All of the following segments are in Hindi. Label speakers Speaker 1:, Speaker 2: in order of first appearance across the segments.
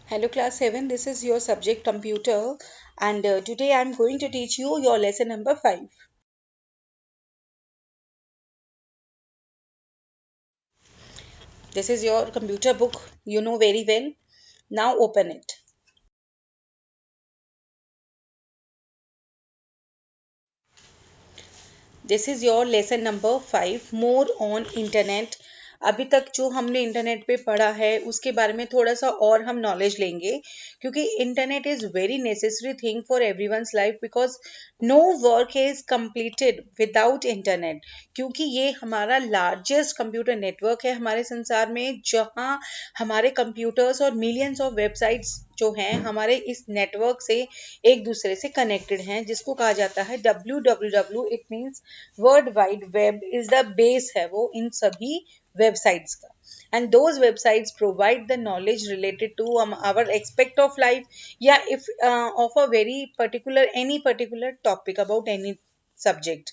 Speaker 1: Hello class 7, this is your subject computer and today I am going to teach you your lesson number 5. This is your computer book, you know very well. Now open it. This is your lesson number 5, more on internet. अभी तक जो हमने इंटरनेट पे पढ़ा है उसके बारे में थोड़ा सा और हम नॉलेज लेंगे क्योंकि internet is very necessary thing for everyone's life because no work is completed without internet क्योंकि ये हमारा लार्जेस्ट कंप्यूटर नेटवर्क है हमारे संसार में जहाँ हमारे कंप्यूटर्स और मिलियंस ऑफ वेबसाइट्स जो हैं हमारे इस नेटवर्क से एक दूसरे से कनेक्टेड हैं जिसको कहा जाता है www it means world wide web is the base है वो इन सभी वेबसाइट्स का and those websites provide the knowledge related to our aspect of life या if of a very particular any particular topic about any subject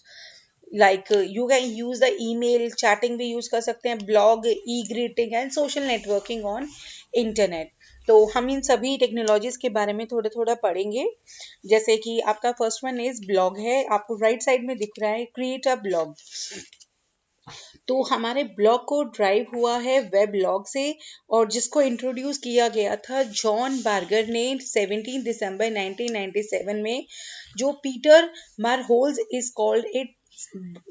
Speaker 1: like you can use the email chatting भी use कर सकते हैं blog e-greeting and social networking on internet तो हम इन सभी टेक्नोलॉजीज के बारे में थोड़ा थोड़ा पढ़ेंगे जैसे कि आपका फर्स्ट वन इज ब्लॉग है आपको राइट साइड में दिख रहा है क्रिएट अ ब्लॉग तो हमारे ब्लॉग को ड्राइव हुआ है वेब ब्लॉग से और जिसको इंट्रोड्यूस किया गया था जॉन बार्गर ने 17 दिसंबर 1997 में जो पीटर मारहोल्स इज कॉल्ड इट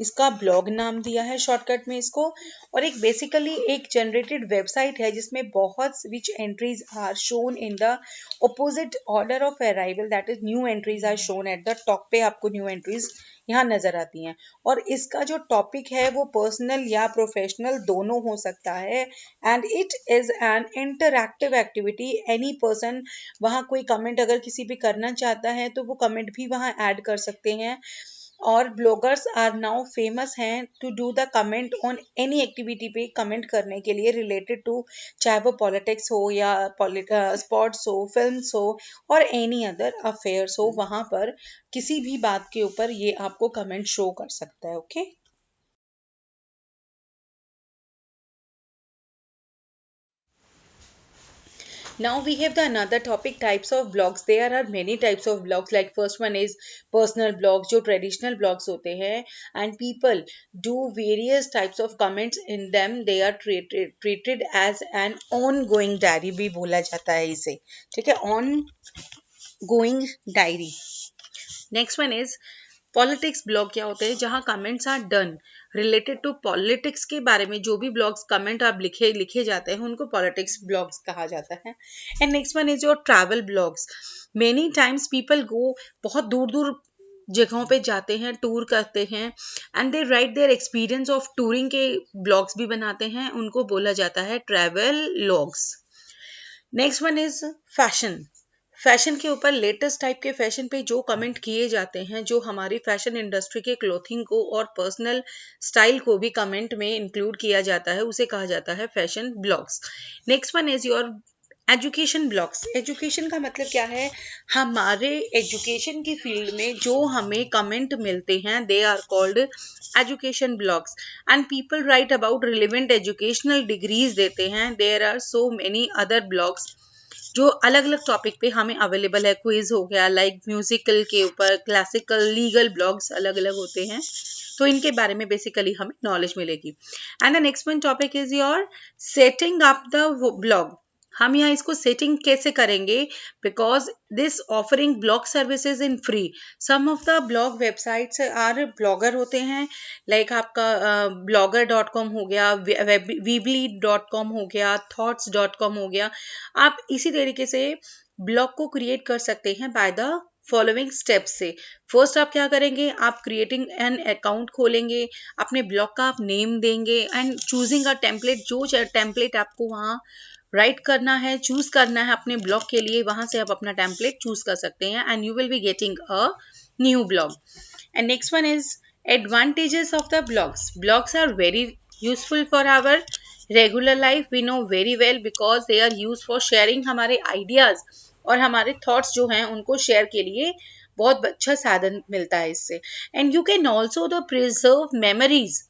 Speaker 1: इसका ब्लॉग नाम दिया है शॉर्टकट में इसको और एक बेसिकली एक जनरेटेड वेबसाइट है जिसमें बहुत which entries are shown in the opposite order of arrival that is new entries are shown at the top पे आपको न्यू एंट्रीज यहाँ नजर आती हैं और इसका जो टॉपिक है वो पर्सनल या प्रोफेशनल दोनों हो सकता है and it is an interactive activity any person वहाँ कोई कमेंट अगर किसी भी करना चाहता है तो वो कमेंट भी वहाँ ऐड कर सकते हैं और ब्लॉगर्स आर नाउ फेमस हैं to do the comment on any activity पे कमेंट करने के लिए रिलेटेड टू चाहे वो पॉलिटिक्स हो या स्पोर्ट्स हो फिल्म्स हो और एनी अदर अफेयर्स हो वहाँ पर किसी भी बात के ऊपर ये आपको कमेंट शो कर सकता है okay Now we have the another topic types of blogs. There are many types of blogs. Like first one is personal blogs, जो traditional blogs होते हैं, and people do various types of comments in them. They are treated as an ongoing diary भी बोला जाता है इसे, ठीक है? Ongoing diary. Next one is politics blog क्या होते हैं जहां comments are done related to politics के बारे में जो भी ब्लॉग्स कमेंट आप लिखे जाते हैं उनको पॉलिटिक्स ब्लॉग्स कहा जाता है and next one is your travel blogs many times people go बहुत दूर दूर जगहों पे जाते हैं टूर करते हैं and they right their experience of touring के ब्लॉग्स भी बनाते हैं उनको बोला जाता है travel blogs next one is fashion के ऊपर लेटेस्ट टाइप के फैशन पे जो कमेंट किए जाते हैं जो हमारी फैशन इंडस्ट्री के क्लोथिंग को और पर्सनल स्टाइल को भी कमेंट में इंक्लूड किया जाता है उसे कहा जाता है fashion blogs next one is your education blogs education का मतलब क्या है हमारे एजुकेशन की फील्ड में जो हमें कमेंट मिलते हैं they are called education blogs and people write about relevant educational degrees देते हैं there are so many other blogs जो अलग अलग टॉपिक पे हमें अवेलेबल है क्विज हो गया लाइक म्यूजिकल के ऊपर क्लासिकल लीगल ब्लॉग्स अलग अलग होते हैं तो इनके बारे में बेसिकली हमें नॉलेज मिलेगी and the next one topic is your setting up the blog हम यहाँ इसको सेटिंग कैसे करेंगे because this offering blog services in free some of the blog websites are blogger होते हैं लाइक आपका blogger.com हो गया weebly.com हो गया thoughts.com हो गया आप इसी तरीके से ब्लॉग को क्रिएट कर सकते हैं बाय द फॉलोइंग स्टेप्स से फर्स्ट आप क्या करेंगे आप क्रिएटिंग एन अकाउंट खोलेंगे अपने ब्लॉग का आप नेम देंगे एंड चूजिंग अ टेम्पलेट जो टेम्पलेट आपको वहाँ राइट करना है चूज करना है अपने ब्लॉग के लिए वहां से आप अपना टेम्पलेट चूज कर सकते हैं and you will be getting a new blog and next one is advantages of the blogs are very useful for our regular life we know very well because they are use for sharing हमारे आइडियाज और हमारे थॉट्स जो हैं उनको शेयर के लिए बहुत अच्छा साधन मिलता है इससे and you can also the preserve memories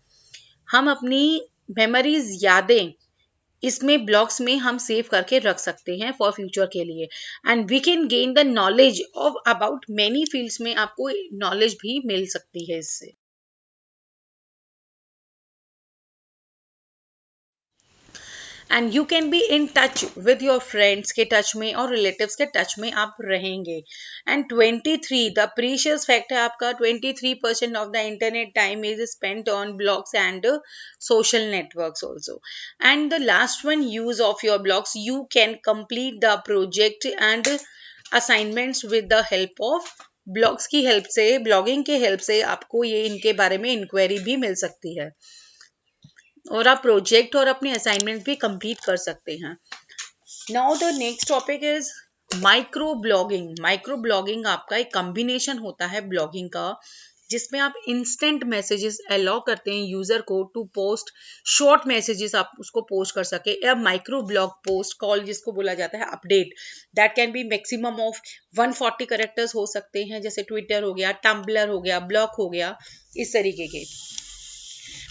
Speaker 1: हम अपनी मेमोरीज यादें इसमें ब्लॉग्स में हम सेव करके रख सकते हैं फॉर फ्यूचर के लिए, and we can gain the knowledge of about many fields में आपको नॉलेज भी मिल सकती है इससे। And you can be in touch with your friends के टच में और रिलेटिव्स के टच में आप रहेंगे। एंड 23 द प्रीशियस फैक्ट है आपका, 23% of the internet time is spent on blogs and social networks also. And the last one, use of your blogs, you can complete the project and assignments with the help of blogs की हेल्प से, ब्लॉगिंग के हेल्प से आपको ये इनके बारे में इंक्वायरी भी मिल सकती है और आप प्रोजेक्ट और अपने असाइनमेंट भी कंप्लीट कर सकते हैं। Now the next topic is micro blogging. Micro blogging आपका एक कॉम्बिनेशन होता है ब्लॉगिंग का, जिसमें आप इंस्टेंट मैसेजेस अलाउ करते हैं यूजर को टू पोस्ट शॉर्ट मैसेजेस, आप उसको पोस्ट कर सके। या माइक्रो ब्लॉग पोस्ट कॉल जिसको बोला जाता है update, that can be maximum of 140 characters हो सकते हैं, जैसे ट्विटर हो गया, टम्बलर हो गया, ब्लॉग हो गया, इस तरीके के।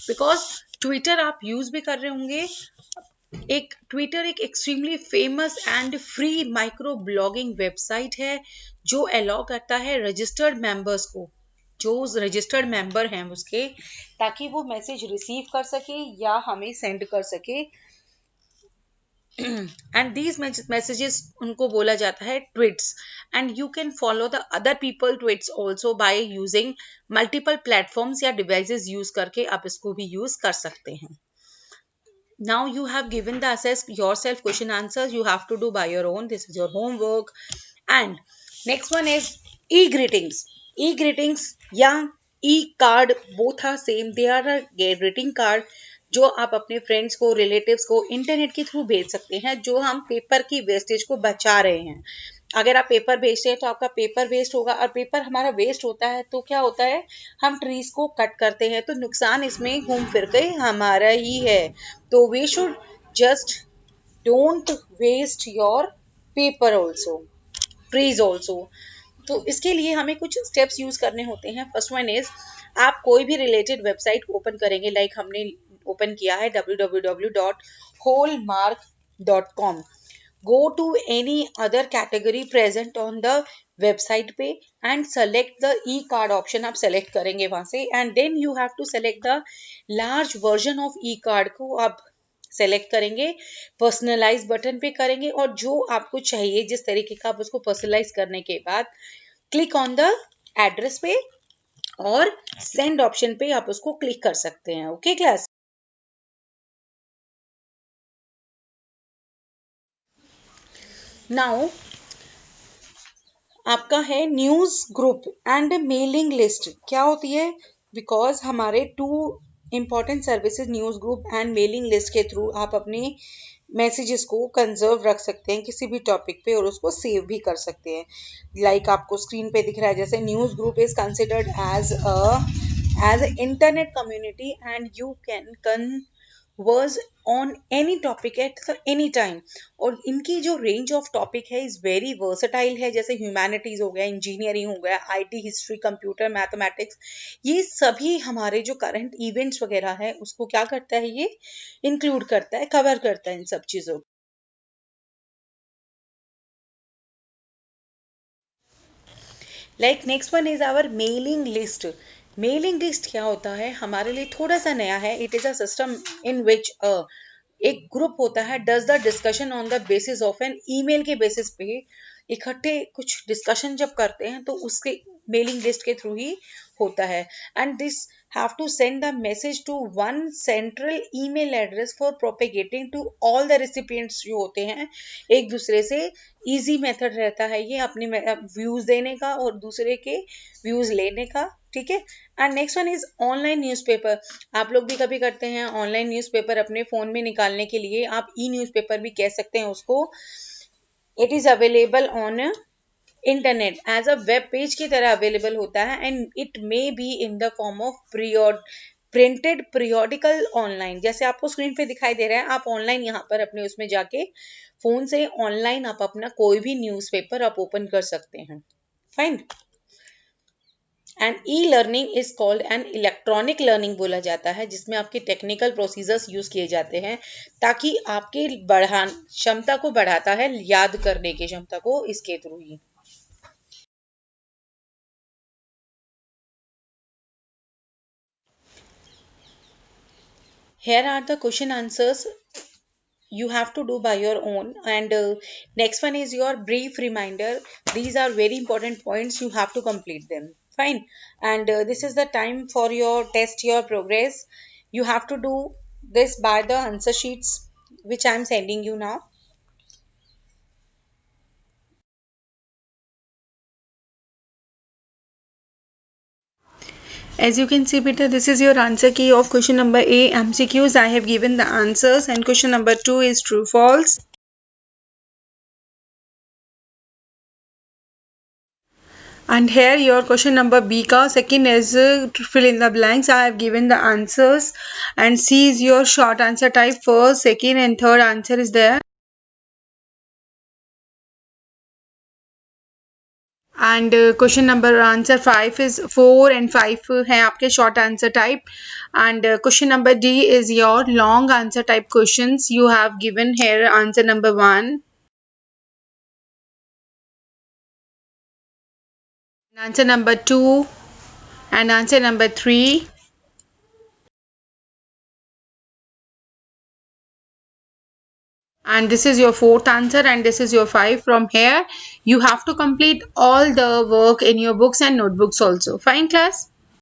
Speaker 1: बिकॉज ट्विटर आप यूज भी कर रहे होंगे, एक ट्विटर एक extremely famous and free micro blogging website है जो अलाउ करता है रजिस्टर्ड मेंबर्स को, जो रजिस्टर्ड मेंबर हैं उसके, ताकि वो मैसेज रिसीव कर सके या हमें सेंड कर सके। एंड दीज मैसेजेस उनको बोला जाता है tweets, and you can follow the other people tweets also by using multiple platforms या डिवाइसेस यूज करके आप इसको भी यूज कर सकते हैं। Now you have given the assess yourself question answers, you have to do by your own, this is your homework. And next one is e-greetings. E-greetings या e-card both are same, they are a greeting card जो आप अपने फ्रेंड्स को, रिलेटिव्स को इंटरनेट के थ्रू भेज सकते हैं, जो हम पेपर की वेस्टेज को बचा रहे हैं। अगर आप पेपर भेजते हैं तो आपका पेपर वेस्ट होगा, और पेपर हमारा वेस्ट होता है तो क्या होता है, हम ट्रीज को कट करते हैं, तो नुकसान इसमें घूम फिर के हमारा ही है। तो we should just don't waste your paper also, trees also. तो इसके लिए हमें कुछ स्टेप्स यूज करने होते हैं। फर्स्ट वन इज, आप कोई भी रिलेटेड वेबसाइट ओपन करेंगे, लाइक हमने ओपन किया है www.hallmark.com। go to any other category present on the website पे and select the e-card option, आप select करेंगे वहां से, and then you have to select the large version of e-card को आप सेलेक्ट करेंगे, पर्सनलाइज बटन पे करेंगे, और जो आपको चाहिए जिस तरीके का आप उसको पर्सनलाइज करने के बाद क्लिक ऑन द एड्रेस पे और सेंड ऑप्शन पे आप उसको क्लिक कर सकते हैं। Okay class. नाउ आपका है news group and mailing list. क्या होती है, बिकॉज हमारे two important services news group and mailing list के थ्रू आप अपने मैसेजेस को कंजर्व रख सकते हैं किसी भी टॉपिक पे, और उसको सेव भी कर सकते हैं। लाइक आपको स्क्रीन पे दिख रहा है, जैसे news group is considered as internet community and you can converse on any topic at any time. और इनकी जो रेंज ऑफ टॉपिक है इज वेरी वर्सटाइल है, जैसे ह्यूमैनिटीज हो गया, इंजीनियरिंग हो गया, आईटी, हिस्ट्री, कंप्यूटर, मैथमेटिक्स, ये सभी हमारे जो करंट इवेंट्स वगैरह है उसको क्या करता है, ये इंक्लूड करता है, कवर करता है इन सब चीजों। Like next one is our mailing list. Mailing list क्या होता है, हमारे लिए थोड़ा सा नया है। It is a system in which एक ग्रुप होता है does the discussion on the basis of an email के बेसिस पे इकट्ठे कुछ डिस्कशन जब करते हैं तो उसके मेलिंग लिस्ट के थ्रू ही होता है। And this have to send the message to one central email address for propagating to all the recipients जो होते हैं एक दूसरे से। इजी मेथड रहता है ये अपने व्यूज देने का और दूसरे के व्यूज लेने का, ठीक है। And next one is online newspaper. आप लोग भी कभी करते हैं ऑनलाइन न्यूज़पेपर अपने फोन में निकालने के लिए, आप ई न्यूज़पेपर भी कह सकते हैं उसको। It is available on internet as a web page की तरह अवेलेबल होता है, and it may be in the form of printed periodical online, जैसे आपको स्क्रीन पे दिखाई दे रहा है। आप ऑनलाइन यहाँ पर अपने उसमें जाके फोन से ऑनलाइन आप अपना कोई भी न्यूज़पेपर आप ओपन कर सकते हैं। Fine. And e learning is called an electronic learning बोला जाता है, जिसमें आपके टेक्निकल प्रोसीजर्स यूज किए जाते हैं ताकि आपकी क्षमता को बढ़ाता है, याद करने की क्षमता को, इसके through he. Here are the question answers you have to do by your own, and next one is your brief reminder. These are very important points, you have to complete them. Fine. And this is the time for your test your progress. You have to do this by the answer sheets which I am sending you now. As you can see, Peter, this is your answer key of question number A, MCQs. I have given the answers, and question number 2 is true false. And here your question number B ka second is to fill in the blanks. I have given the answers, and C is your short answer type. First, second and third answer is there. And question number answer 5 is 4 and 5 है आपके short answer type. And question number D is your long answer type questions. You have given here answer number 1. Answer number 2 and answer number 3. And this is your fourth answer, and this is your 5. From here you have to complete all the work in your books and notebooks also. Fine, class?